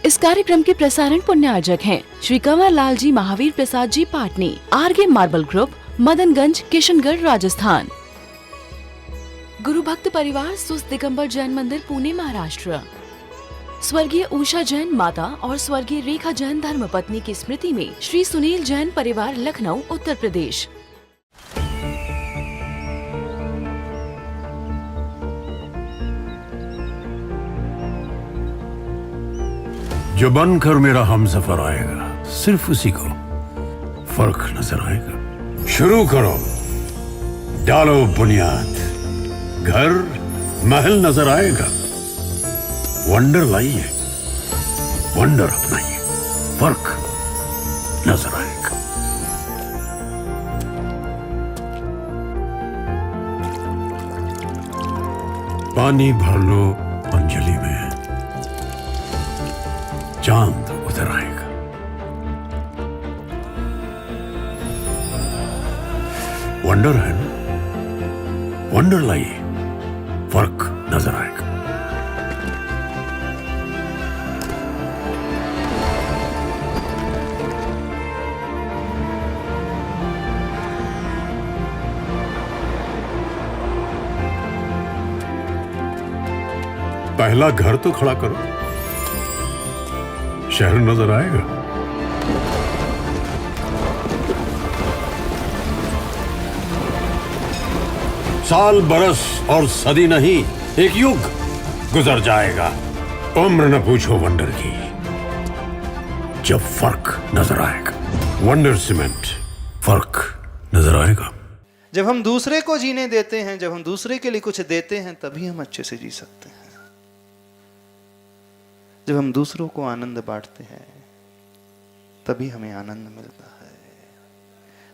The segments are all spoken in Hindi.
इस कार्यक्रम के प्रसारण पुण्यार्जक हैं Shri Kanwar Lal ji Mahavir Prasad ji Patni, RK marble group, Madanganj, Kishangarh, Rajasthan. गुरु भक्त परिवार सुस्त दिगंबर जैन मंदिर, पुणे, महाराष्ट्र। स्वर्गीय उषा जैन माता और स्वर्गीय रेखा जैन धर्मपत्नी की स्मृति में श्री सुनील जैन परिवार, लखनऊ, उत्तर प्रदेश। जो बनकर मेरा हमसफर आएगा, सिर्फ उसी को फर्क नजर आएगा। शुरू करो, डालो बुनियाद, घर महल नजर आएगा। वंडर लाइए, वंडर अपनाइए, फर्क नजर आएगा। पानी भर लो अंजलि में, चांद उतर आएगा। वंडर है ना, वंडर लाइए, फर्क नजर आएगा। पहला घर तो खड़ा करो, शहर नजर आएगा। साल, बरस और सदी नहीं, एक युग गुजर जाएगा। उम्र न पूछो वंडर की, जब फर्क नजर आएगा। वंडर सीमेंट, फर्क नजर आएगा। जब हम दूसरे को जीने देते हैं, जब हम दूसरे के लिए कुछ देते हैं, तभी हम अच्छे से जी सकते हैं। जब हम दूसरों को आनंद बांटते हैं, तभी हमें आनंद मिलता है।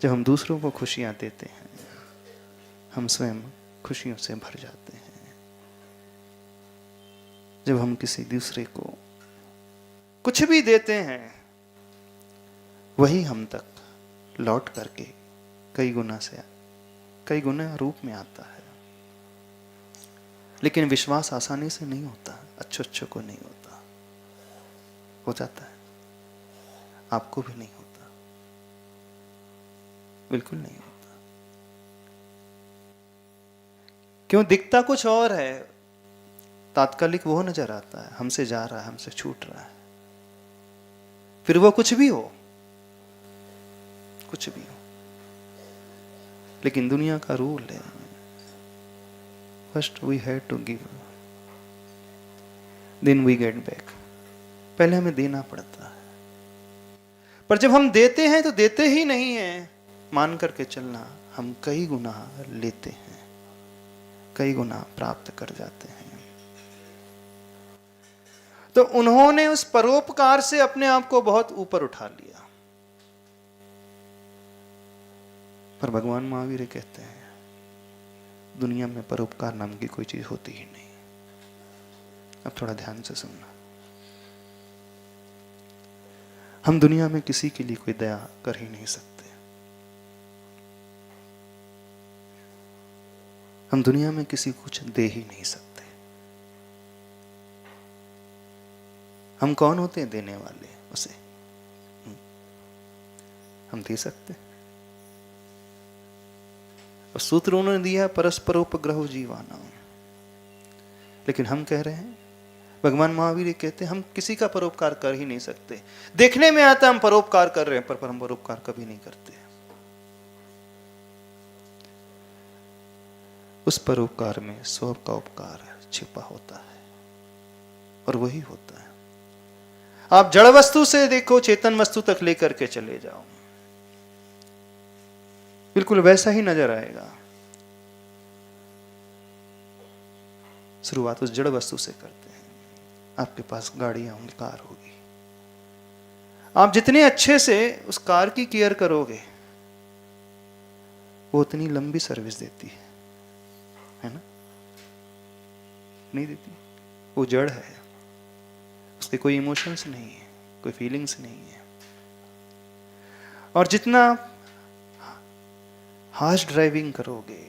जब हम दूसरों को खुशियां देते हैं, हम स्वयं खुशियों से भर जाते हैं। जब हम किसी दूसरे को कुछ भी देते हैं, वही हम तक लौट करके कई गुना रूप में आता है। लेकिन विश्वास आसानी से नहीं होता, अच्छों को नहीं होता। हो जाता है, आपको भी नहीं होता, बिल्कुल नहीं होता। क्यों? दिखता कुछ और है, तात्कालिक वो नजर आता है, हमसे जा रहा है, हमसे छूट रहा है। फिर वो कुछ भी हो, लेकिन दुनिया का रूल है, first we have to give, then we get back. पहले हमें देना पड़ता है। पर जब हम देते हैं तो देते ही नहीं हैं, मान करके चलना, हम कई गुना लेते हैं, कई गुना प्राप्त कर जाते हैं। तो उन्होंने उस परोपकार से अपने आप को बहुत ऊपर उठा लिया। पर भगवान महावीर कहते हैं, दुनिया में परोपकार नाम की कोई चीज होती ही नहीं। अब थोड़ा ध्यान से सुनना। हम दुनिया में किसी के लिए कोई दया कर ही नहीं सकते। हम दुनिया में किसी को कुछ दे ही नहीं सकते। हम कौन होते हैं देने वाले? उसे हम दे सकते। और सूत्र उन्होंने दिया, परस्परोपग्रहो जीवानाम। लेकिन हम कह रहे हैं, भगवान महावीर कहते हैं, हम किसी का परोपकार कर ही नहीं सकते। देखने में आता हम परोपकार कर रहे हैं, पर हम परोपकार कभी नहीं करते। उस परोपकार में स्व का उपकार छिपा होता है, और वही होता है। आप जड़ वस्तु से देखो, चेतन वस्तु तक लेकर के चले जाओ, बिल्कुल वैसा ही नजर आएगा। शुरुआत उस जड़ वस्तु से करते हैं। आपके पास गाड़ियां होंगी, कार होगी, आप जितने अच्छे से उस कार की केयर करोगे, वो उतनी लंबी सर्विस देती है ना? नहीं देती। वो जड़ है, उसके कोई इमोशंस नहीं है, कोई फीलिंग्स नहीं है। और जितना हार्श ड्राइविंग करोगे,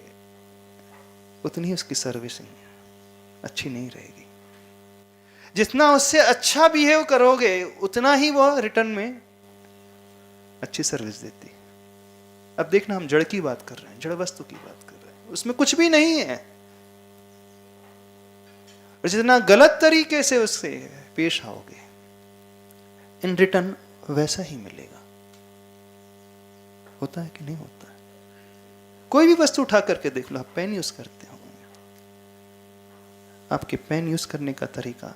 उतनी उसकी सर्विसिंग अच्छी नहीं रहेगी। जितना उससे अच्छा बिहेव करोगे उतना ही वो रिटर्न में अच्छी सर्विस देती है। अब देखना, हम जड़ की बात कर रहे हैं, जड़ वस्तु की बात कर रहे हैं, उसमें कुछ भी नहीं है। और जितना गलत तरीके से उससे पेश आओगे, इन रिटर्न वैसा ही मिलेगा। होता है कि नहीं होता है? कोई भी वस्तु उठा करके देख लो, आप पेन यूज करते हो, आपके पेन यूज करने का तरीका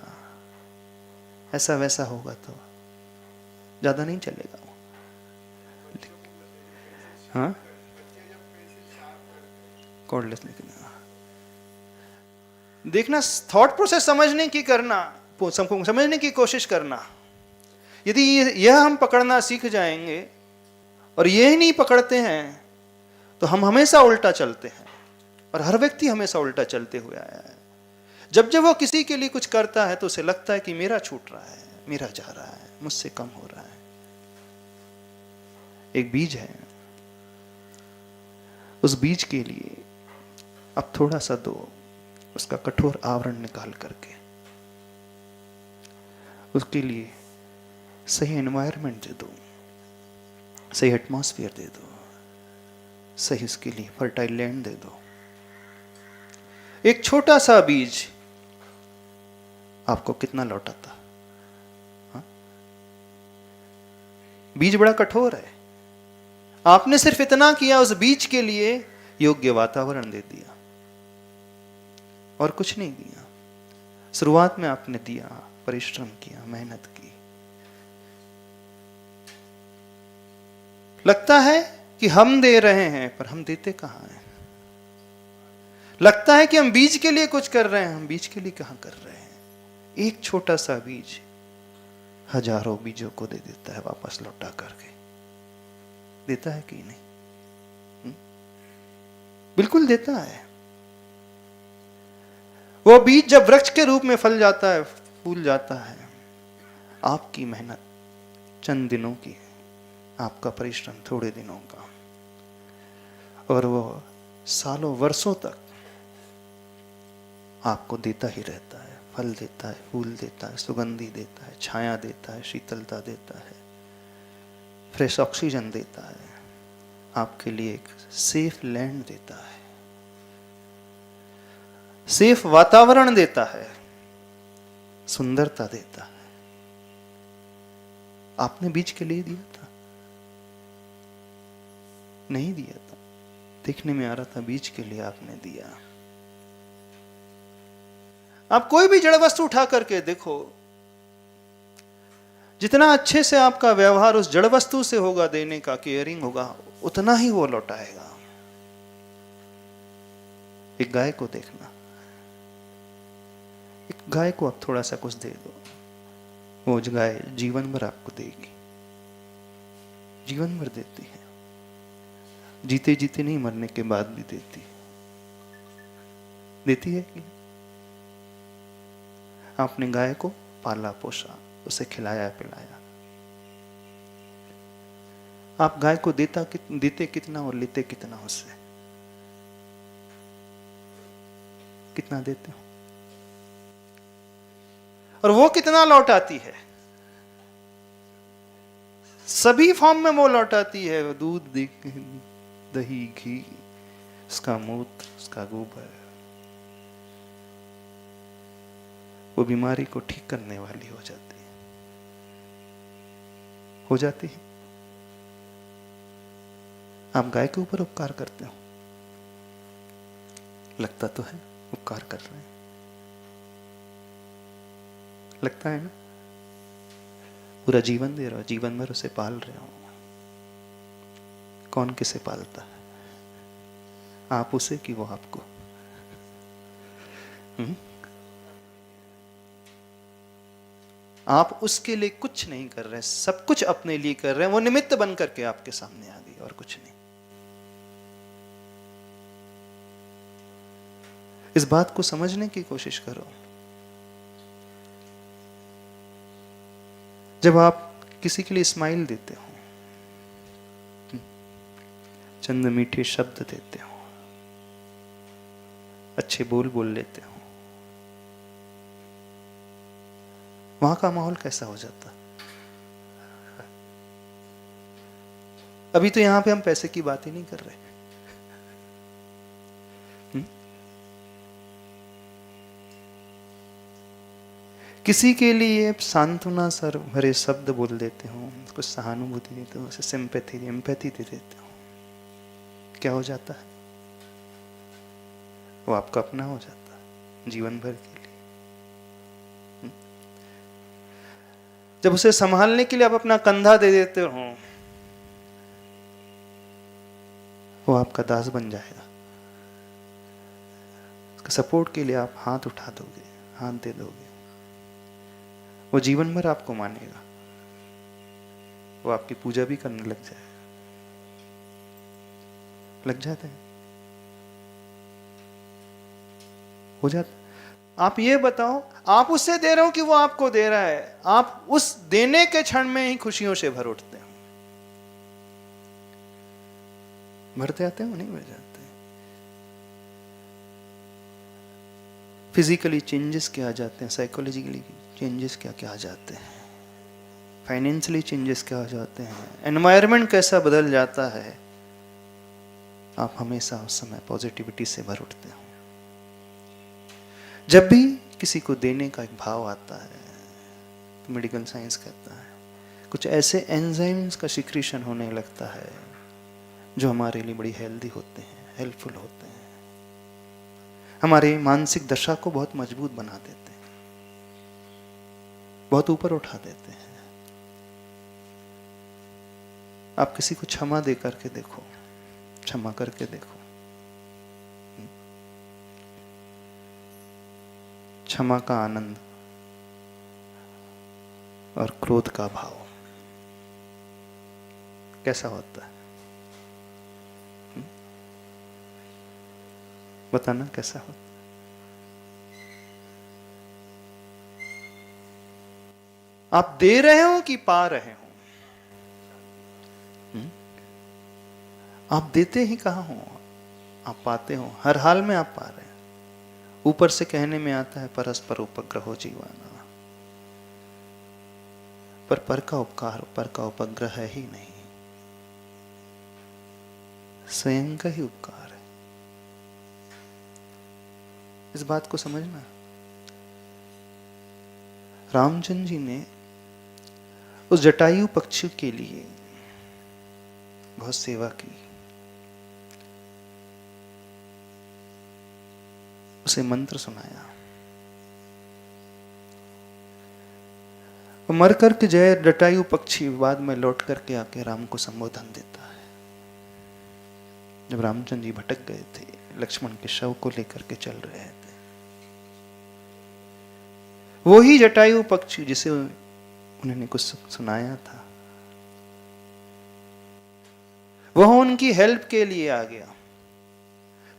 ऐसा वैसा होगा तो ज्यादा नहीं चलेगा वो। हाँ, कॉर्डलेस निकलेगा। देखना, थॉट प्रोसेस समझने की करना, समझने की कोशिश करना। यदि यह हम पकड़ना सीख जाएंगे और यह नहीं पकड़ते हैं तो हम हमेशा उल्टा चलते हैं, और हर व्यक्ति हमेशा उल्टा चलते हुए आया है। जब जब वो किसी के लिए कुछ करता है तो उसे लगता है कि मेरा छूट रहा है, मेरा जा रहा है, मुझसे कम हो रहा है। एक बीज है, उस बीज के लिए अब थोड़ा सा दो, उसका कठोर आवरण निकाल करके उसके लिए सही एनवायरनमेंट दे दो, सही एटमॉस्फेयर दे दो, सही उसके लिए फर्टाइल लैंड दे दो। एक छोटा सा बीज आपको कितना लौटाता? हाँ? बीज बड़ा कठोर है, आपने सिर्फ इतना किया, उस बीज के लिए योग्य वातावरण दे दिया और कुछ नहीं दिया। शुरुआत में आपने दिया, परिश्रम किया, मेहनत की। लगता है कि हम दे रहे हैं, पर हम देते कहां हैं? लगता है कि हम बीज के लिए कुछ कर रहे हैं, हम बीज के लिए कहां कर रहे हैं? एक छोटा सा बीज हजारों बीजों को दे देता है वापस लौटा करके। देता है कि नहीं? बिल्कुल देता है। वो बीज जब वृक्ष के रूप में फल जाता है, फूल जाता है, आपकी मेहनत चंद दिनों की है, आपका परिश्रम थोड़े दिनों का, और वो सालों वर्षों तक आपको देता ही रहता है। फल देता है, फूल देता है, सुगंधी देता है, छाया देता है, शीतलता देता है, फ्रेश ऑक्सीजन देता है, आपके लिए एक सेफ लैंड देता है, सेफ वातावरण देता है, सुंदरता देता है। आपने बीज के लिए दिया था? नहीं दिया था। देखने में आ रहा था बीज के लिए आपने दिया। आप कोई भी जड़ वस्तु उठा करके देखो, जितना अच्छे से आपका व्यवहार उस जड़ वस्तु से होगा, देने का केयरिंग होगा, उतना ही वो लौटाएगा। एक गाय को देखना, एक गाय को आप थोड़ा सा कुछ दे दो, वो गाय जीवन भर आपको देगी, जीवन भर देती है। जीते जीते नहीं, मरने के बाद भी देती है। देती है कि आपने गाय को पाला पोसा, उसे खिलाया पिलाया। आप गाय को देते कितना और लेते कितना उससे? कितना देते हो और वो कितना लौटाती है? सभी फॉर्म में वो लौटाती है। दूध, दही, घी, उसका मूत्र, उसका गोबर, वो बीमारी को ठीक करने वाली हो जाती है। हो जाती है। आप गाय के ऊपर उपकार करते हो, लगता तो है उपकार कर रहे हैं, लगता है ना? पूरा जीवन दे रहे हो, जीवन भर उसे पाल रहे हो। कौन किसे पालता है? आप उसे कि वो आपको? आप उसके लिए कुछ नहीं कर रहे, सब कुछ अपने लिए कर रहे हैं। वो निमित्त बन करके आपके सामने आ गई और कुछ नहीं। इस बात को समझने की कोशिश करो। जब आप किसी के लिए स्माइल देते हो, चंद मीठे शब्द देते हो, अच्छे बोल लेते हो, वहां का माहौल कैसा हो जाता। अभी तो यहां पे हम पैसे की बात ही नहीं कर रहे। किसी के लिए सांत्वना सर भरे शब्द बोल देते हो, कुछ सहानुभूति देते हो, उसे सिंपैथी एम्पैथी दे देते हो, क्या हो जाता है? वो आपका अपना हो जाता है जीवन भर के लिए। जब उसे संभालने के लिए आप अपना कंधा दे देते हो, वो आपका दास बन जाएगा। उसके सपोर्ट के लिए आप हाथ उठा दोगे, हाथ दे दोगे, वो जीवन भर आपको मानेगा, वो आपकी पूजा भी करने लग जाएगा। लग जाता है, हो जाता। आप ये बताओ, आप उससे दे रहे हो कि वो आपको दे रहा है? आप उस देने के क्षण में ही खुशियों से भर उठते हो। भरते आते हो, नहीं भर जाते? फिजिकली चेंजेस क्या आ जाते हैं, साइकोलॉजिकली चेंजेस क्या क्या आ जाते हैं, फाइनेंशियली चेंजेस क्या हो जाते हैं, एनवायरनमेंट कैसा बदल जाता है। आप हमेशा उस समय पॉजिटिविटी से भर उठते हो। जब भी किसी को देने का एक भाव आता है, तो मेडिकल साइंस कहता है कुछ ऐसे एंजाइम्स का सिक्रीशन होने लगता है जो हमारे लिए बड़ी हेल्दी होते हैं, हेल्पफुल होते हैं, हमारे मानसिक दशा को बहुत मजबूत बना देते हैं, बहुत ऊपर उठा देते हैं। आप किसी को क्षमा दे करके देखो, क्षमा करके देखो, क्षमा का आनंद और क्रोध का भाव कैसा होता है? बताना कैसा होता? आप दे रहे हो कि पा रहे हो? आप देते ही कहां हो, आप पाते हो। हर हाल में आप पा रहे हैं। ऊपर से कहने में आता है परस्पर उपग्रह जीवाना, पर का उपकार, पर का उपग्रह है ही नहीं, स्वयं का ही उपकार है। इस बात को समझना। रामचंद्र जी ने उस जटायु पक्षी के लिए बहुत सेवा की, उसे मंत्र सुनाया। मर करके जय जटायु पक्षी बाद में लौट करके आके राम को संबोधन देता है। जब रामचंद्र जी भटक गए थे, लक्ष्मण के शव को लेकर के चल रहे थे, वो ही जटायु पक्षी जिसे उन्होंने कुछ सुनाया था, वह उनकी हेल्प के लिए आ गया।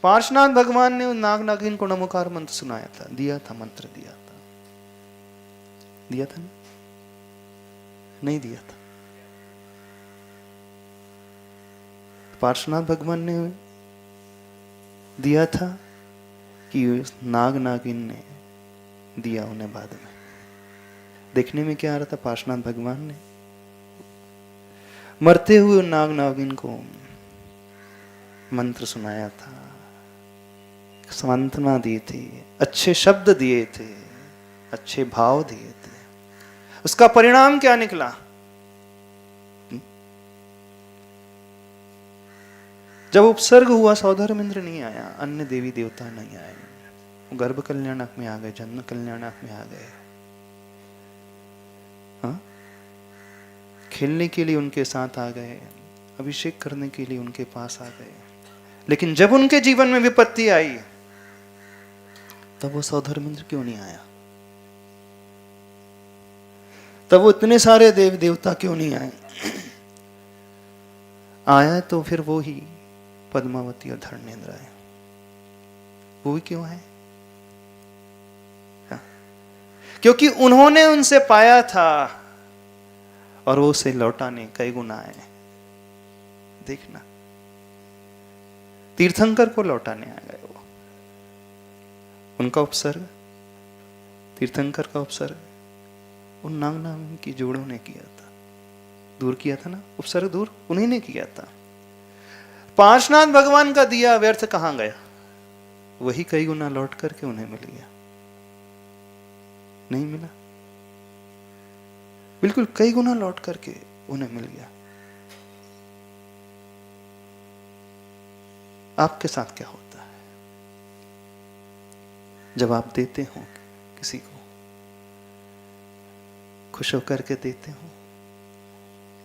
पार्श्वनाथ भगवान ने नाग नागिन को नमोकार मंत्र सुनाया था, दिया था, मंत्र दिया था, दिया था ना? नहीं दिया था। पार्श्वनाथ भगवान ने दिया था कि नाग नागिन ने दिया उन्हें बाद में। देखने में क्या आ रहा था? पार्श्वनाथ भगवान ने मरते हुए नाग नागिन को मंत्र सुनाया था, सांत्वना दी थी, अच्छे शब्द दिए थे, अच्छे भाव दिए थे। उसका परिणाम क्या निकला? जब उपसर्ग हुआ, सौधर्मेंद्र नहीं आया, अन्य देवी देवता नहीं आए, गर्भ कल्याणक में आ गए, जन्म कल्याणक में आ गए। हाँ? खेलने के लिए उनके साथ आ गए, अभिषेक करने के लिए उनके पास आ गए। लेकिन जब उनके जीवन में विपत्ति आई, तब वो सौधर्मेंद्र क्यों नहीं आया? तब वो इतने सारे देव देवता क्यों नहीं आए? आया तो फिर वो ही पद्मावती और धर्मेंद्र आए। वो ही क्यों आए? हाँ? क्योंकि उन्होंने उनसे पाया था और वो उसे लौटाने कई गुना आए। देखना, तीर्थंकर को लौटाने आ गए वो। उनका उपसर्ग, तीर्थंकर का उपसर्ग उन नाग नागिन की जोड़ों ने किया था, दूर किया था ना, उपसर्ग दूर उन्हीं ने किया था। पांचनाथ भगवान का दिया व्यर्थ कहां गया? वही कई गुना लौट करके उन्हें मिल गया। नहीं मिला, बिल्कुल कई गुना लौट करके उन्हें मिल गया। आपके साथ क्या होता है जब आप देते हो किसी को? खुश होकर के देते हो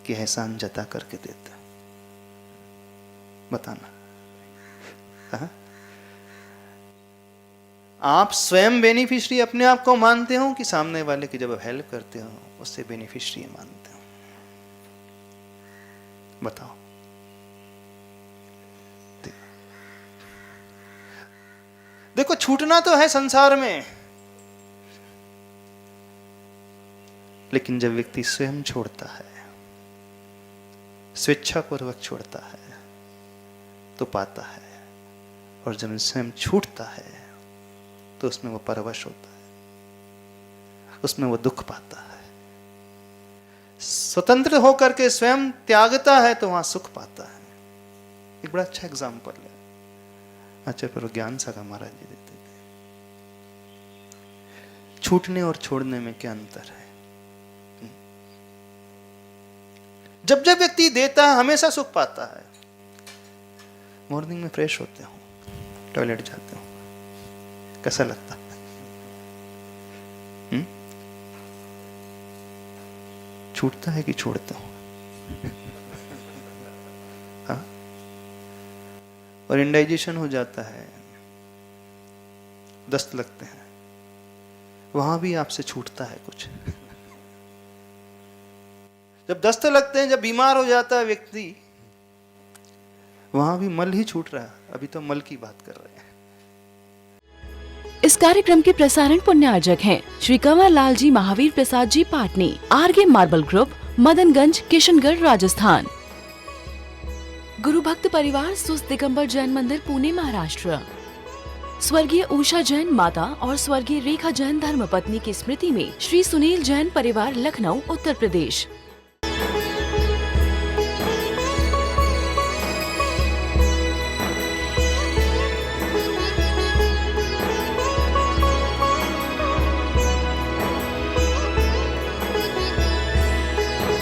कि एहसान जता करके देते हो? बताना। हाँ? आप स्वयं बेनिफिशियरी अपने आप को मानते हो कि सामने वाले की जब आप हेल्प करते हो उससे बेनिफिशियरी मानते हो? बताओ। देखो, छूटना तो है संसार में, लेकिन जब व्यक्ति स्वयं छोड़ता है, स्वेच्छापूर्वक छोड़ता है, तो पाता है। और जब स्वयं छूटता है तो उसमें वो परवश होता है, उसमें वो दुख पाता है। स्वतंत्र होकर के स्वयं त्यागता है तो वहां सुख पाता है। एक बड़ा अच्छा एग्जाम्पल है, आचार्य प्रज्ञान सागर महाराज जी देते थे। छूटने और छोड़ने में क्या अंतर है? जब जब व्यक्ति देता है हमेशा सुख पाता है। मॉर्निंग में फ्रेश होते हो, टॉयलेट जाते हो, कैसा लगता है? छूटता है कि छोड़ते हो? हाँ? और इंडाइजेशन हो जाता है, दस्त लगते हैं, वहां भी आपसे छूटता है कुछ। जब दस्त लगते हैं, जब बीमार हो जाता है व्यक्ति, वहां भी मल ही छूट रहा है। अभी तो मल की बात कर रहे हैं। इस कार्यक्रम के प्रसारण पुण्य आयोजक हैं श्री कंवर लाल जी महावीर प्रसाद जी पाटनी, आरगे मार्बल ग्रुप, मदनगंज, किशनगढ़, राजस्थान। गुरु भक्त परिवार सुस्त दिगंबर जैन मंदिर, पुणे, महाराष्ट्र। स्वर्गीय उषा जैन माता और स्वर्गीय रेखा जैन धर्मपत्नी की स्मृति में श्री सुनील जैन परिवार, लखनऊ, उत्तर प्रदेश।